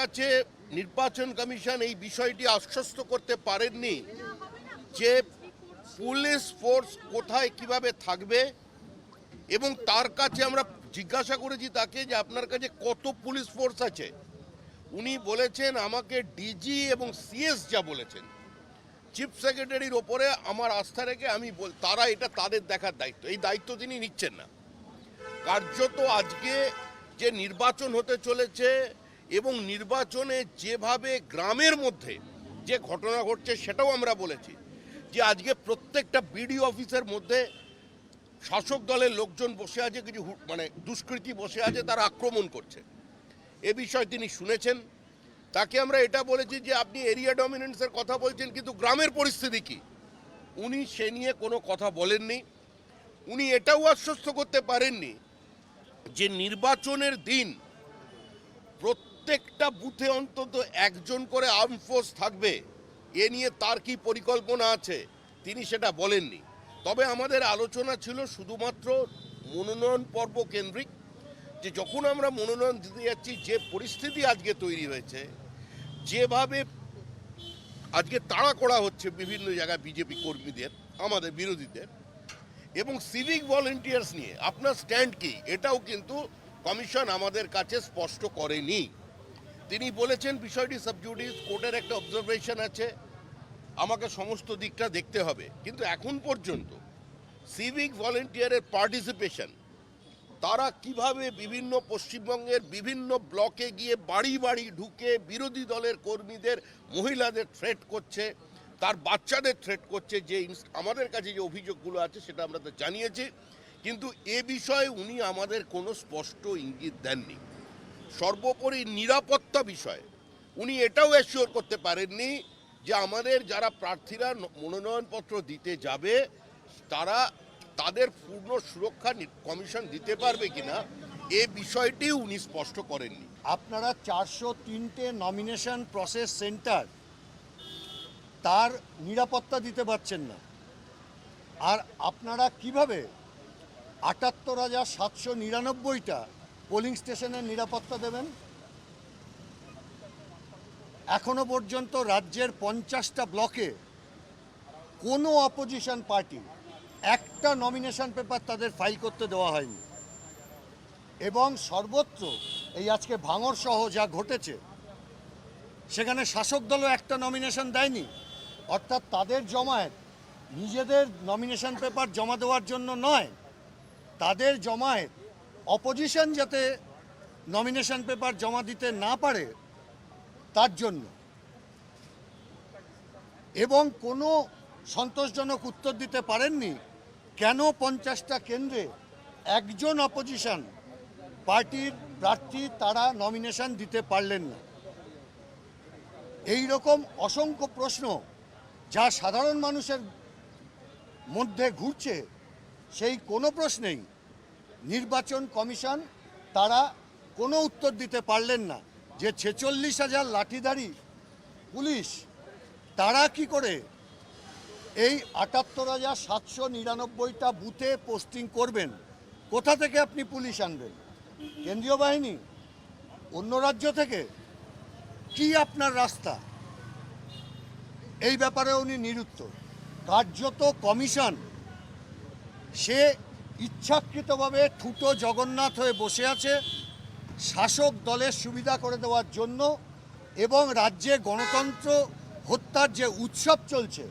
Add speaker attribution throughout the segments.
Speaker 1: কাছে নির্বাচন কমিশন এই বিষয়টি আশ্বস্ত করতে পারেননি যে পুলিশ ফোর্স কোথায় কিভাবে থাকবে, এবং তার কাছে আমরা জিজ্ঞাসা করেছি তাকে যে আপনার কাছে কত পুলিশ ফোর্স আছে। উনি বলেছেন আমাকে ডিজি এবং সিএস যা বলেছেন, চিফ সেক্রেটারির ওপরে আমার আস্থা রেখে তারা এটা তাদের দেখার দায়িত্ব, এই দায়িত্ব তিনি নিচ্ছেন না। কার্যত আজকে যে নির্বাচন হতে চলেছে এবং নির্বাচনে যেভাবে গ্রামের মধ্যে যে ঘটনা ঘটছে সেটাও আমরা বলেছি যে আজকে প্রত্যেকটা বিডিও অফিসের মধ্যে শাসক দলের লোকজন বসে আছে, কিছু দুষ্কৃতী বসে আছে, তারা আক্রমণ করছে। এ বিষয়ে তিনি শুনেছেন। তাকে আমরা এটা বলেছি যে আপনি এরিয়া ডমিনেন্সের কথা বলছেন, কিন্তু গ্রামের পরিস্থিতি কি, উনি সে নিয়ে কোনো কথা বলেননি। উনি এটাও আশ্বস্ত করতে পারেননি যে নির্বাচনের দিন প্রত্যেকটা বুথে অন্তত একজন করে আর্ম ফোর্স থাকবে, এ নিয়ে তার কি পরিকল্পনা আছে তিনি সেটা বলেননি। তবে আমাদের আলোচনা ছিল শুধুমাত্র মনোনয়ন পর্ব কেন্দ্রিক, যে যখন আমরা মনোনয়ন দিতে যাচ্ছি যে পরিস্থিতি আজকে তৈরি হয়েছে, যেভাবে আজকে তাড়া করা হচ্ছে বিভিন্ন জায়গায় বিজেপি কর্মীদের, আমাদের বিরোধীদের, এবং সিভিক ভলেন্টিয়ার্স নিয়ে আপনার স্ট্যান্ড কি, এটাও কিন্তু কমিশন আমাদের কাছে স্পষ্ট করেনি। তিনি বলেছেন বিষয়টি সাবজুডিস, কোর্টের একটা অবজারভেশন আছে, আমাকে সমস্ত দিকটা দেখতে হবে। কিন্তু এখন পর্যন্ত সিভিক ভলেন্টিয়ারের পার্টিসিপেশন, তারা কিভাবে বিভিন্ন পশ্চিমবঙ্গের বিভিন্ন ব্লকে গিয়ে বাড়ি বাড়ি ঢুকে বিরোধী দলের কর্মীদের, মহিলাদের থ্রেট করছে, তার বাচ্চাদের থ্রেট করছে, যে আমাদের কাছে যে অভিযোগগুলো আছে সেটা আমরা তো জানিয়েছি, কিন্তু এ বিষয়ে উনি আমাদের কোনো স্পষ্ট ইঙ্গিত দেননি। সর্বোপরি নিরাপত্তা বিষয়ে উনি এটাও অ্যাসিওর করতে পারেননি যে আমাদের যারা প্রার্থীরা মনোনয়নপত্র দিতে যাবে তাদের পূর্ণ সুরক্ষা কমিশন দিতে পারবে কিনা, এ বিষয়টি উনি স্পষ্ট করেননি।
Speaker 2: আপনারা 403টে নমিনেশন প্রসেস সেন্টার, তার নিরাপত্তা দিতে পারছেন না, আর আপনারা কিভাবে 78,799টা পোলিং স্টেশনের নিরাপত্তা দেবেন? এখনো পর্যন্ত রাজ্যের 50টা ব্লকে কোনো অপোজিশন পার্টি একটা নমিনেশন পেপার তাদের ফাইল করতে দেওয়া হয়নি, এবং সর্বত্র এই আজকে ভাঙড় সহ যা ঘটেছে সেখানে শাসক দলও একটা নমিনেশন দেয়নি। অর্থাৎ তাদের জমায়েত নিজেদের নমিনেশন পেপার জমা দেওয়ার জন্য নয়, তাদের জমায়েত অপোজিশন যাতে নমিনেশন পেপার জমা দিতে না পারে তার জন্য, এবং কোনো সন্তোষজনক উত্তর দিতে পারেননি কেন 50টা কেন্দ্রে একজন অপোজিশন পার্টির প্রার্থী তারা নমিনেশন দিতে পারলেন না। এই রকম অসংখ্য প্রশ্ন যা সাধারণ মানুষের মধ্যে ঘুরছে, সেই কোনো প্রশ্নেই নির্বাচন কমিশন তারা কোনো উত্তর দিতে পারলেন না। যে 46,000 লাঠিধারী পুলিশ, তারা কি করে এই 78,799টা বুথে পোস্টিং করবেন? কোথা থেকে আপনি পুলিশ আনবেন? কেন্দ্রীয় বাহিনী? অন্য রাজ্য থেকে? কি আপনার রাস্তা? এই ব্যাপারে উনি নিরুত্তর। কার্যত কমিশন সে ইচ্ছাকৃতভাবে ঠুটো জগন্নাথ হয়ে বসে আছে শাসক দলের সুবিধা করে দেওয়ার জন্য, এবং রাজ্যে গণতন্ত্র হত্যার যে উৎসব চলছে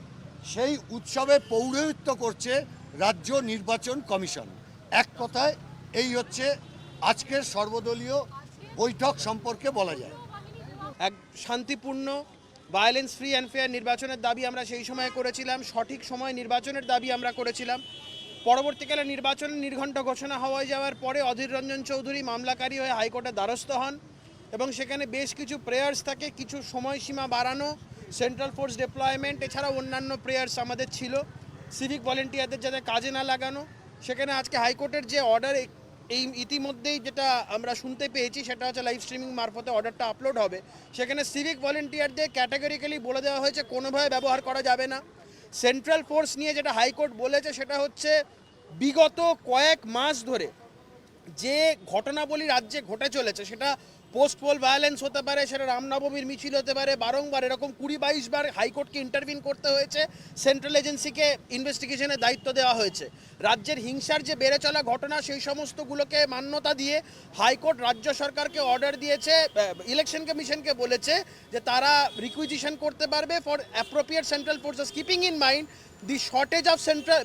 Speaker 2: সেই উৎসবে পৌরোহিত্য করছে রাজ্য নির্বাচন কমিশন। এক কথায় এই হচ্ছে আজকের সর্বদলীয় বৈঠক সম্পর্কে বলা যায়।
Speaker 3: এক শান্তিপূর্ণ ভায়োলেন্স ফ্রি অ্যান্ড ফেয়ার নির্বাচনের দাবি আমরা সেই সময় করেছিলাম, সঠিক সময় নির্বাচনের দাবি আমরা করেছিলাম। পরবর্তীকালে নির্বাচনের নির্ঘণ্ট ঘোষণা হয়ে যাওয়ার পরে অধীর রঞ্জন চৌধুরী মামলাকারী হয়ে হাইকোর্টের দ্বারস্থ হন, এবং সেখানে বেশ কিছু প্রেয়ার্স থাকে, কিছু সময়সীমা বাড়ানো, সেন্ট্রাল ফোর্স ডিপ্লয়মেন্ট, এছাড়াও অন্যান্য প্রেয়ার্স আমাদের ছিল, সিভিক ভলেন্টিয়ারদের যাতে কাজে না লাগানো। সেখানে আজকে হাইকোর্টের যে অর্ডার এই ইতিমধ্যেই যেটা আমরা শুনতে পেয়েছি সেটা হচ্ছে লাইভ স্ট্রিমিং মারফতে অর্ডারটা আপলোড হবে, সেখানে সিভিক ভলেন্টিয়ারদের ক্যাটাগরিক্যালি বলে দেওয়া হয়েছে কোনোভাবে ব্যবহার করা যাবে না। সেন্ট্রাল ফোর্স নিয়ে যেটা হাইকোর্ট বলেছে সেটা হচ্ছে বিগত কয়েক মাস ধরে যে ঘটনাবলী রাজ্যে ঘটে চলেছে সেটা পোস্ট পোল ভায়োলেন্স হতে পারে, সেটা রামনবমীর মিছিল হতে পারে, বারংবার এরকম 20-22 বার হাইকোর্টকে ইন্টারভিন করতে হয়েছে, সেন্ট্রাল এজেন্সিকে ইনভেস্টিগেশনের দায়িত্ব দেওয়া হয়েছে। রাজ্যের হিংসার যে বেড়ে চলা ঘটনা সেই সমস্তগুলোকে মান্যতা দিয়ে হাইকোর্ট রাজ্য সরকারকে অর্ডার দিয়েছে, ইলেকশন কমিশনকে বলেছে যে তারা রিকুইজিশন করতে পারবে for appropriate central forces, keeping in mind the shortage of central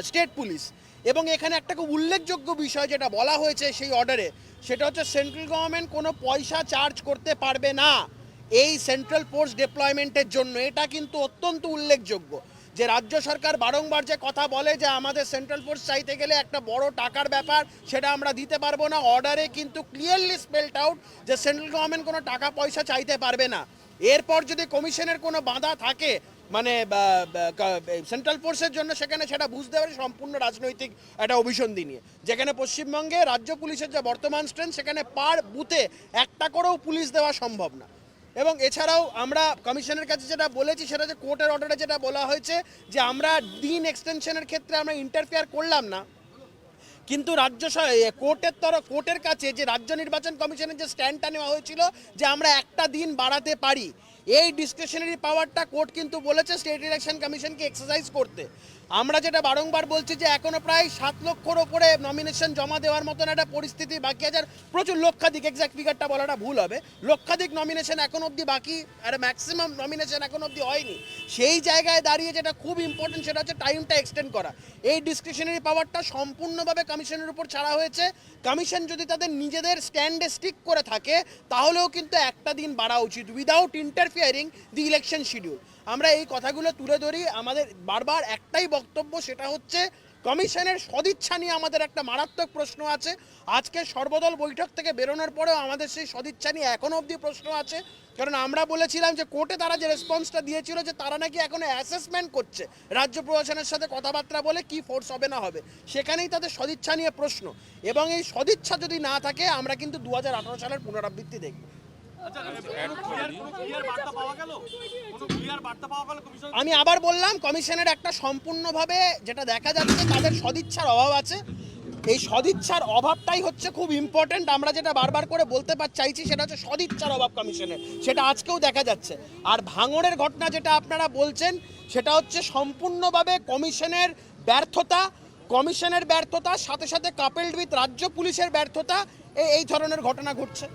Speaker 3: state police. এবং এখানে একটা খুব উল্লেখযোগ্য বিষয় যেটা বলা হয়েছে সেই অর্ডারে, সেটা হচ্ছে সেন্ট্রাল গভর্নমেন্ট কোনো পয়সা চার্জ করতে পারবে না এই সেন্ট্রাল ফোর্স ডিপ্লয়মেন্টের জন্য। এটা কিন্তু অত্যন্ত উল্লেখযোগ্য যে রাজ্য সরকার বারংবার যে কথা বলে যে আমাদের সেন্ট্রাল ফোর্স চাইতে গেলে একটা বড় টাকার ব্যাপার, সেটা আমরা দিতে পারবো না। অর্ডারে কিন্তু ক্লিয়ারলি স্পেলড আউট যে সেন্ট্রাল গভর্নমেন্ট কোনো টাকা পয়সা চাইতে পারবে না। এরপর যদি কমিশনের কোনো বাধা থাকে মানে সেন্ট্রাল ফোর্সের জন্য, সেখানে সেটা বুঝতে পারে সম্পূর্ণ রাজনৈতিক একটা অভিসন্ধি নিয়ে, যেখানে পশ্চিমবঙ্গে রাজ্য পুলিশের যে বর্তমান স্ট্রেন্থ, সেখানে পার বুথে একটা করেও পুলিশ দেওয়া সম্ভব না। এবং এছাড়াও আমরা কমিশনের কাছে যেটা বলেছি সেটা যে কোর্টের অর্ডারে যেটা বলা হয়েছে যে আমরা দিন এক্সটেনশনের ক্ষেত্রে আমরা ইন্টারফেয়ার করলাম না, কিন্তু কোর্টের কাছে যে রাজ্য নির্বাচন কমিশনের যে স্ট্যান্ডটা নেওয়া হয়েছিল যে আমরা একটা দিন বাড়াতে পারি, এই ডিসক্রিশনারি পাওয়ারটা কোর্ট কিন্তু বলেছে স্টেট ইলেকশন কমিশনকে এক্সারসাইজ করতে। আমরা যেটা বারংবার বলছি যে এখনো প্রায় 7 লক্ষর ওপরে নমিনেশন জমা দেওয়ার মতন একটা পরিস্থিতি বাকি আছে, প্রচুর লক্ষাধিক, এক্সাক্ট ফিগারটা বলাটা ভুল হবে, লক্ষাধিক নমিনেশন এখন অবধি বাকি, আর ম্যাক্সিমাম নমিনেশন এখন অবধি হয়নি। সেই জায়গায় দাঁড়িয়ে যেটা খুব ইম্পর্টেন্ট সেটা হচ্ছে টাইমটা এক্সটেন্ড করা। এই ডিসক্রিশনারি পাওয়ারটা সম্পূর্ণভাবে কমিশনের উপর ছাড়া হয়েছে। কমিশন যদি তাদের নিজেদের স্ট্যান্ডে স্টিক করে থাকে তাহলেও কিন্তু একটা দিন বাড়া উচিত উইদাউট ইন্টারফিয়ারিং দি ইলেকশন শিডিউল। আমরা এই কথাগুলো তুলে ধরি, আমাদের বারবার একটাই বক্তব্য, সেটা হচ্ছে কমিশনের সদিচ্ছা নিয়ে আমাদের একটা মারাত্মক প্রশ্ন আছে। আজকে সর্বদল বৈঠক থেকে বেরোনোর পরেও আমাদের সেই সদিচ্ছা নিয়ে এখনও অবধি প্রশ্ন আছে, কারণ আমরা বলেছিলাম যে কোর্টে তারা যে রেসপন্সটা দিয়েছিল যে তারা নাকি এখনো অ্যাসেসমেন্ট করছে রাজ্য প্রশাসনের সাথে কথাবার্তা বলে কি ফোর্স হবে না হবে, সেখানেই তাদের সদিচ্ছা নিয়ে প্রশ্ন। এবং এই সদিচ্ছা যদি না থাকে আমরা কিন্তু 2018 সালের পুনরাবৃত্তি দেখব। আমি আবার বললাম, কমিশনের একটা সম্পূর্ণভাবে যেটা দেখা যাচ্ছে তাদের সদিচ্ছার অভাব আছে। এই সদিচ্ছার অভাবটাই হচ্ছে খুব ইম্পর্টেন্ট। আমরা যেটা বারবার করে বলতে চাইছি সেটা হচ্ছে সদিচ্ছার অভাব কমিশনের, সেটা আজকেও দেখা যাচ্ছে। আর ভাঙড়ের ঘটনা যেটা আপনারা বলছেন সেটা হচ্ছে সম্পূর্ণভাবে কমিশনের ব্যর্থতা সাথে সাথে কাপেলড উইথ রাজ্য পুলিশের ব্যর্থতা, এই ধরনের ঘটনা ঘটছে।